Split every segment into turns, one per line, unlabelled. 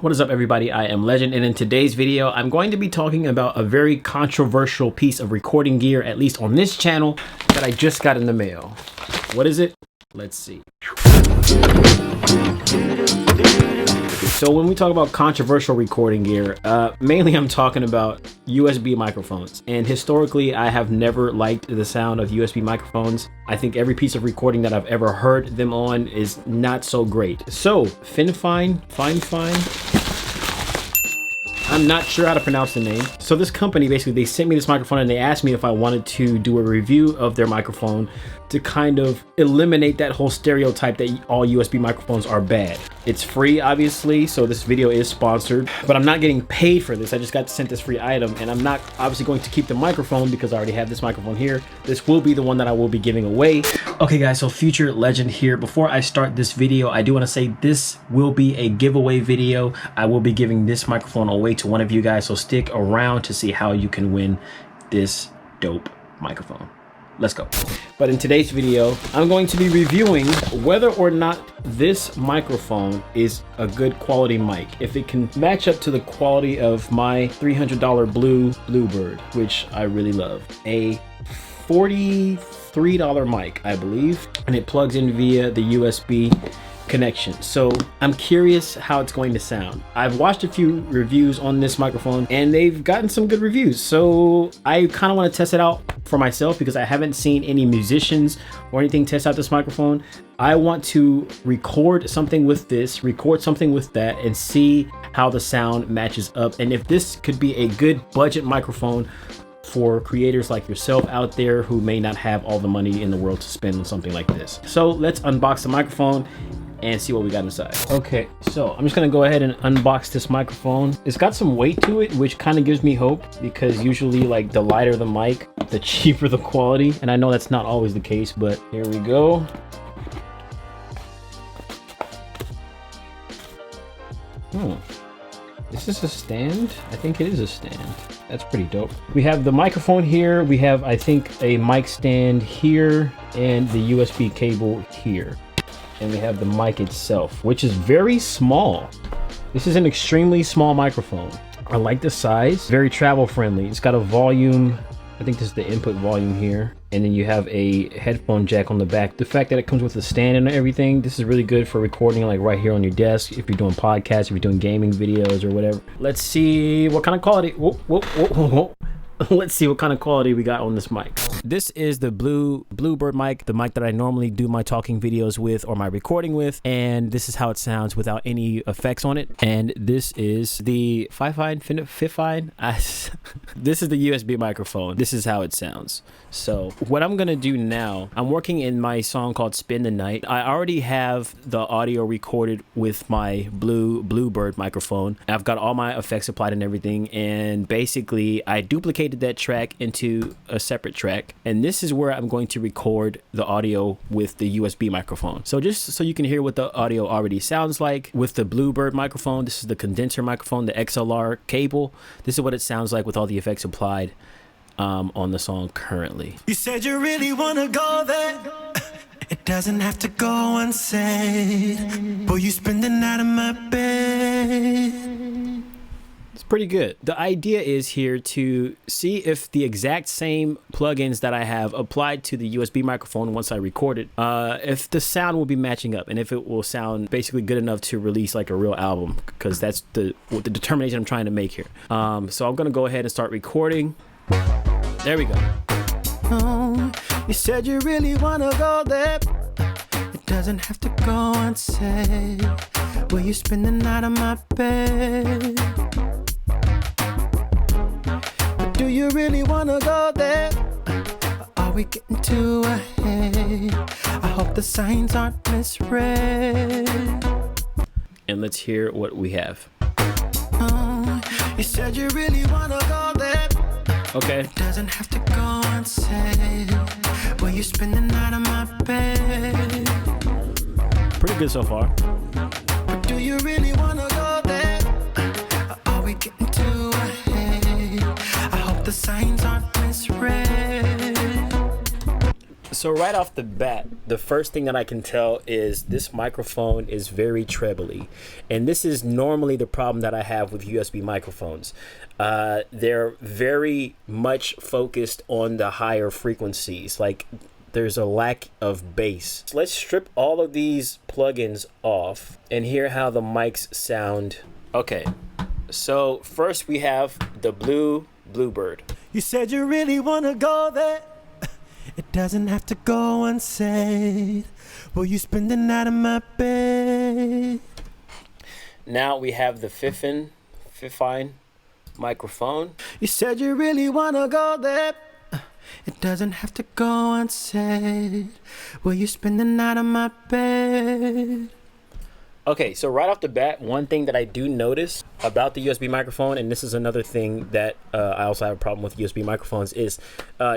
What is up, everybody? I am Legend, and in today's video I'm going to be talking about a very controversial piece of recording gear, at least on this channel, that I just got in the mail. What is it? Let's see. So when we talk about controversial recording gear, mainly I'm talking about USB microphones. And historically, I have never liked the sound of USB microphones. I think every piece of recording that I've ever heard them on is not so great. So Fifine, I'm not sure how to pronounce the name. So this company, basically, they sent me this microphone and they asked me if I wanted to do a review of their microphone to kind of eliminate that whole stereotype that all USB microphones are bad. It's free, obviously, so this video is sponsored, but I'm not getting paid for this. I just got sent this free item, and I'm not obviously going to keep the microphone because I already have this microphone here. This will be the one that I will be giving away. Okay guys, so future Legend here. Before I start this video, I do want to say this will be a giveaway video. I will be giving this microphone away to one of you guys, so stick around to see how you can win this dope microphone. Let's go. But in today's video, I'm going to be reviewing whether or not this microphone is a good quality mic. If it can match up to the quality of my $300 Blue Bluebird, which I really love. A $43 mic, I believe, and it plugs in via the USB connection. So I'm curious how it's going to sound. I've watched a few reviews on this microphone and they've gotten some good reviews. So I kind of want to test it out for myself because I haven't seen any musicians or anything test out this microphone. I want to record something with this, record something with that, and see how the sound matches up. And if this could be a good budget microphone for creators like yourself out there who may not have all the money in the world to spend on something like this. So let's unbox the microphone and see what we got inside. Okay, so I'm just gonna go ahead and unbox this microphone. It's got some weight to it, which kind of gives me hope, because usually like the lighter the mic, the cheaper the quality. And I know that's not always the case, but here we go. Is this a stand? I think it is a stand. That's pretty dope. We have the microphone here. We have, I think, a mic stand here and the USB cable here. And we have the mic itself, which is very small. This is an extremely small microphone. I like the size, very travel friendly. It's got a volume, I think this is the input volume here. And then you have a headphone jack on the back. The fact that it comes with a stand and everything, this is really good for recording like right here on your desk. If you're doing podcasts, if you're doing gaming videos or whatever. Let's see what kind of quality. Whoa. Let's see what kind of quality we got on this mic. This is the Blue Bluebird mic, the mic that I normally do my talking videos with or my recording with, and this is how it sounds without any effects on it. And this is the Fifine. This is the USB microphone. This is how it sounds. So what I'm gonna do now, I'm working in my song called Spend the Night. I already have the audio recorded with my Blue Bluebird microphone. I've got all my effects applied and everything, and basically I duplicated that track into a separate track, and this is where I'm going to record the audio with the USB microphone. So just so you can hear what the audio already sounds like with the Bluebird microphone, this is the condenser microphone, the XLR cable. This is what it sounds like with all the effects applied on the song currently. You said you really want to go there. It doesn't have to go unsaid. Boy, you spend the night in my bed. It's pretty good. The idea is here to see if the exact same plugins that I have applied to the USB microphone once I record it, if the sound will be matching up and if it will sound basically good enough to release like a real album, because that's the determination I'm trying to make here. So I'm gonna go ahead and start recording. There we go. Oh, you said you really wanna go there. It doesn't have to go unsaid. Will you spend the night on my bed? But do you really wanna go there? Or are we getting too ahead? I hope the signs aren't misread. And let's hear what we have. Oh, you said you really wanna go there. Okay. It doesn't have to go unsaid. Will you spend the night on my bed? Pretty good so far. But do you really wanna go there? Or are we getting too ahead? I hope the signs aren't misread. So right off the bat, the first thing that I can tell is this microphone is very trebly. And this is normally the problem that I have with USB microphones. They're very much focused on the higher frequencies. Like there's a lack of bass. So let's strip all of these plugins off and hear how the mics sound. Okay, so first we have the Blue Bluebird.
You said you really wanna go there. It doesn't have to go unsaid. Will you spend the night in my bed?
Now we have the Fifine microphone.
You said you really wanna go there. It doesn't have to go unsaid. Will you spend the night in my bed?
Okay, so right off the bat, one thing that I do notice about the USB microphone, and this is another thing that I also have a problem with USB microphones, is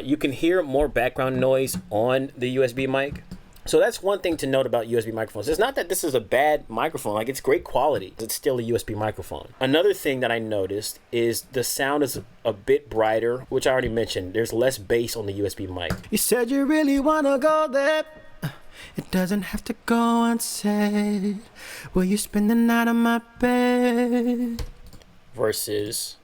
you can hear more background noise on the USB mic. So that's one thing to note about USB microphones. It's not that this is a bad microphone, like it's great quality. It's still a USB microphone. Another thing that I noticed is the sound is a bit brighter, which I already mentioned. There's less bass on the USB mic.
You said you really wanna go there. It doesn't have to go unsaid. Will you spend the night on my bed?
Versus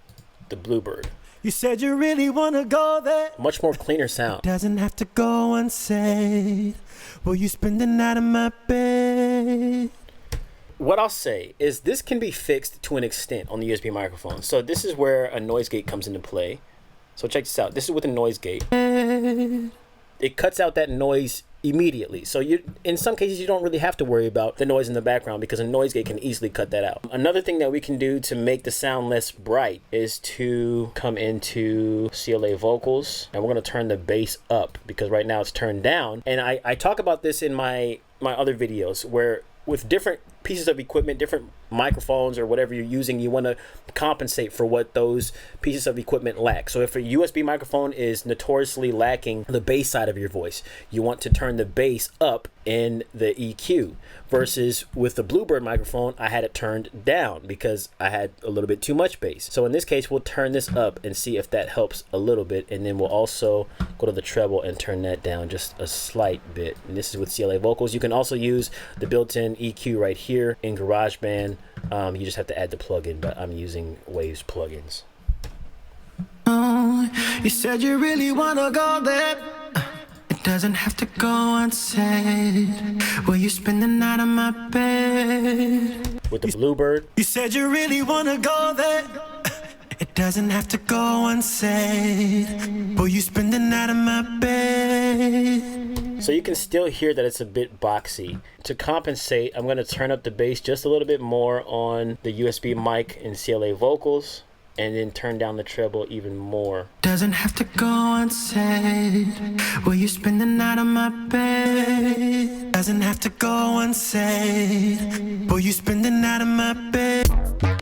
the Bluebird.
You said you really wanna go there.
Much more cleaner sound.
Doesn't have to go unsaid. Will you spend the night on my bed?
What I'll say is this can be fixed to an extent on the USB microphone. So this is where a noise gate comes into play. So check this out. This is with a noise gate. It cuts out that noise immediately. So in some cases, you don't really have to worry about the noise in the background because a noise gate can easily cut that out. Another thing that we can do to make the sound less bright is to come into CLA vocals, and we're going to turn the bass up because right now it's turned down. And I talk about this in my other videos where with different pieces of equipment, different microphones or whatever you're using, you want to compensate for what those pieces of equipment lack. So if a USB microphone is notoriously lacking the bass side of your voice, you want to turn the bass up in the EQ. Versus with the Bluebird microphone, I had it turned down because I had a little bit too much bass. So in this case, we'll turn this up and see if that helps a little bit. And then we'll also go to the treble and turn that down just a slight bit. And this is with CLA vocals. You can also use the built-in EQ right here in Garageband. You just have to add the plugin, but I'm using Waves plugins.
Oh, you said you really wanna go there. It doesn't have to go unsaid. Will you spend the night on my bed?
With the Bluebird.
You said you really wanna go there. It doesn't have to go unsaid. Will you spend the night on my bed?
So you can still hear that it's a bit boxy. To compensate, I'm going to turn up the bass just a little bit more on the USB mic and CLA vocals, and then turn down the treble even more.
Doesn't have to go unsaid. Will you spend the night on my bed? Doesn't have to go unsaid. Will you spend the night on my bed?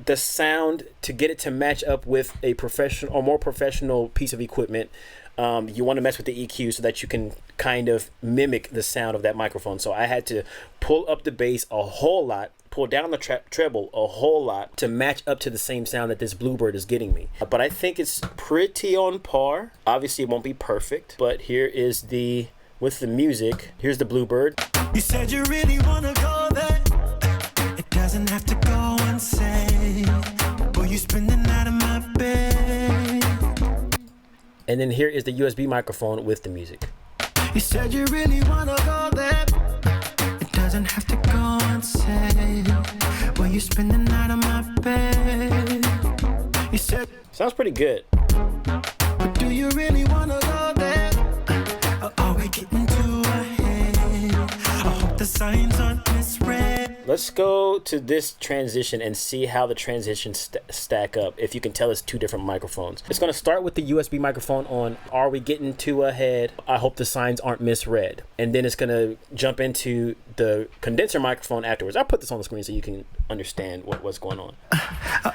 The sound, to get it to match up with a professional or more professional piece of equipment, you want to mess with the EQ so that you can kind of mimic the sound of that microphone. So I had to pull up the bass a whole lot, pull down the treble a whole lot to match up to the same sound that this Bluebird is getting me. But I think it's pretty on par. Obviously it won't be perfect, but here is the, with the music, here's the Bluebird.
You said you really wanna go there. It doesn't have to go unsaid. Will you spend the night in my bed?
And then here is the USB microphone with the music.
You said you really wanna go there. It doesn't have to go unsaid. Will you spend the night on my bed? You said,
sounds pretty good.
but do you really wanna go there? Or are we getting too ahead? I hope the signs aren't misread.
Let's go to this transition and see how the transitions stack up. If you can tell, it's two different microphones. It's going to start with the USB microphone on Are We Getting Too Ahead? I hope the signs aren't misread. And then it's going to jump into the condenser microphone afterwards. I'll put this on the screen so you can understand what's going on.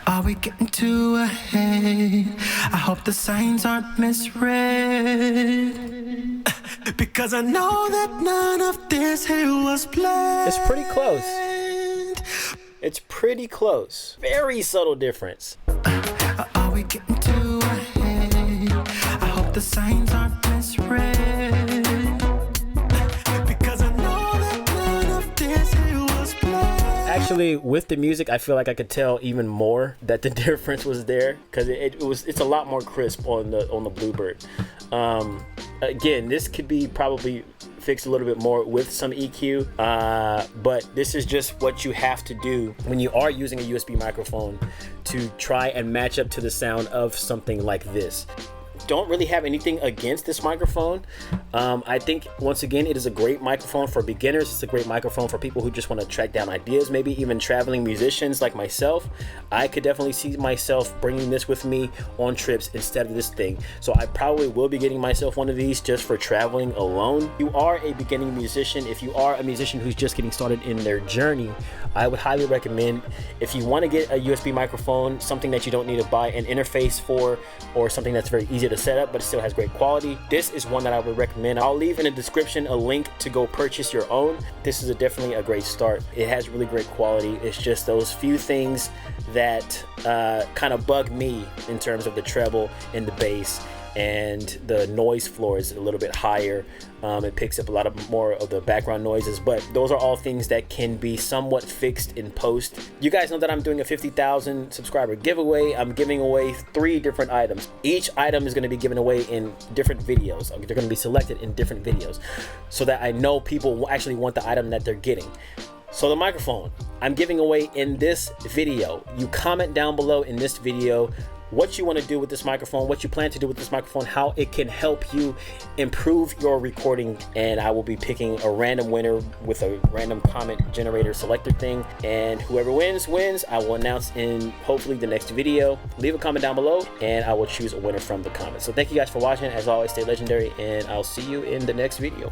Are we getting too ahead? I hope the signs aren't misread. Because I know that none of this here was planned.
It's pretty close. It's pretty close. Very subtle difference.
Are we getting too ahead? I hope the signs aren't misread.
Actually, with the music, I feel like I could tell even more that the difference was there, because it's a lot more crisp on the Bluebird. Again, this could be probably fixed a little bit more with some EQ, but this is just what you have to do when you are using a USB microphone to try and match up to the sound of something like this. Don't really have anything against this microphone. I think, once again, it is a great microphone for beginners. It's a great microphone for people who just want to track down ideas, maybe even traveling musicians like myself. I could definitely see myself bringing this with me on trips instead of this thing. So I probably will be getting myself one of these just for traveling alone. If you are a beginning musician, if you are a musician who's just getting started in their journey, I would highly recommend, if you want to get a USB microphone, something that you don't need to buy an interface for, or something that's very easy to set up but it still has great quality, this is one that I would recommend. I'll leave in the description a link to go purchase your own. This is definitely a great start. It has really great quality. It's just those few things that kind of bug me in terms of the treble and the bass, and the noise floor is a little bit higher. It picks up a lot more of the background noises, but those are all things that can be somewhat fixed in post. You guys know that I'm doing a 50,000 subscriber giveaway. I'm giving away 3 different items. Each item is going to be given away in different videos. They're going to be selected in different videos so that I know people will actually want the item that they're getting. So the microphone I'm giving away in this video. You comment down below in this video what you want to do with this microphone, what you plan to do with this microphone, how it can help you improve your recording, and I will be picking a random winner with a random comment generator selector thing, and whoever wins. I will announce in hopefully the next video. Leave a comment down below and I will choose a winner from the comments. So thank you guys for watching. As always, stay legendary, and I'll see you in the next video.